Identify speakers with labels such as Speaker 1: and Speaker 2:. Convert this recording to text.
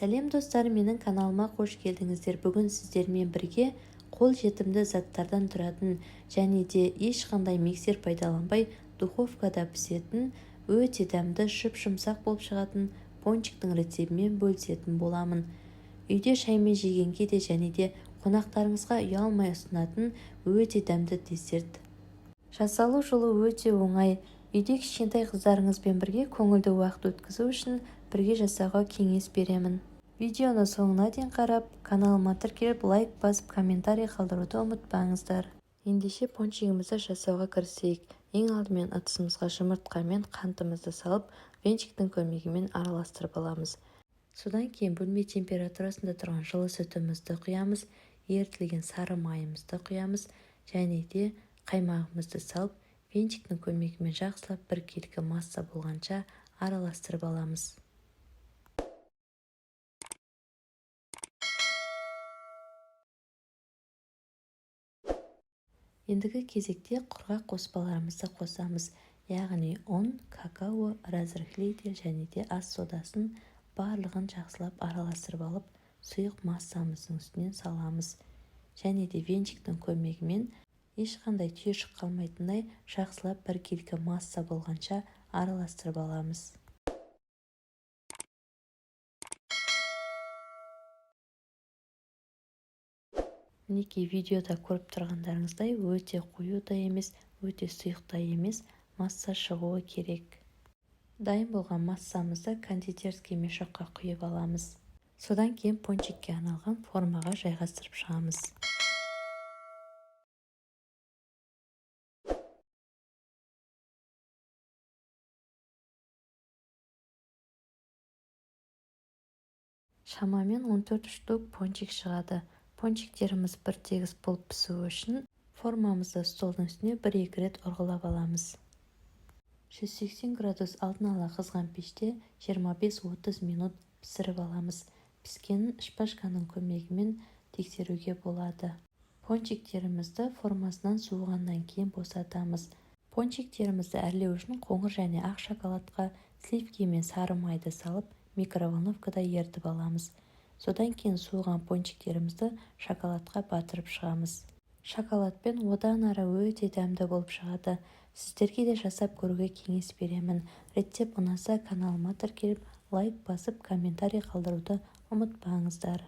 Speaker 1: Сәлем достар, менің каналыма қош келдіңіздер. Бүгін сіздермен бірге қол жетімді заттардан тұратын және де ешқандай миксер пайдаланбай духовкада пісетін өте дәмді жұп-жұмсақ болып шығатын пончиктің рецебімен бөлісетін боламын. Үйде шаймен жегенге де және де қонақтарыңызға ұялмай ұсынатын өте дәмді десерт. Жасалу жолы өте оңай. Үйде кішкентай қыздарыңызбен бірге көңілді уақыт өткізу үшін бірге жасауға кеңес беремін. Видеоны соңына дейін қарап, каналыма тіркеліп, лайк басып, комментарий қалдыруды ұмытпаңыздар. Ендеше пончигімізді жасауға кірісейік. Ең алдымен ыдысымызға жұмыртқа мен қантымызды салып, венчиктің көмегімен араластырып аламыз. Содан кейін бөлме температурасында тұрған жылы сүтімізді құямыз, ерітілген сары майымызды құямыз және де қаймағымызды салып, венчиктің көмегімен жақсылап біркелкі масса болғанша араластырып аламыз. Ендігі кезекте құрғақ қоспаларымызды қосамыз, яғни ұн, какао, разрыхлитель және де ас содасын барлығын жақсылап араластырып алып, сұйық массамыздың үстінен саламыз. Және де венчиктің көмегімен ешқандай түйіршік қалмайтындай жақсылап біркелкі масса болғанша араластырып аламыз. Мінекей видеода көріп тұрғандарыңыздай өте қою да емес, өте сұйық та емес, масса шығуы керек. Дайын болған массамызды кондитерский мешокқа құйып аламыз. Содан кейін пончикке арналған формаға жайғастырып шығамыз. Шамамен 14 штук пончик шығады. Пончиктеріміз бір тегіс болып пісуі үшін формамызды столдың үстіне 1-2 рет ұрғылап аламыз. 180 градус алдын ала қызған пеште 25-30 минут пісіріп аламыз. Піскенін шпажканың көмегімен тексеруге болады. Пончиктерімізді формасынан суығаннан кейін босатамыз. Пончиктерімізді әрлеу үшін қоңыр және ақ шоколадқа сливки мен сары майды салып, микроволновкада ерітіп аламыз. Содан кейін суыған пончиктерімізді шоколадқа батырып шығамыз. Шоколадпен одан ары өте дәмді болып шығады. Сіздерге де жасап көруге кеңес беремін. Рецепт ұнаса каналыма тіркеліп, лайк басып, комментарий қалдыруды ұмытпаңыздар.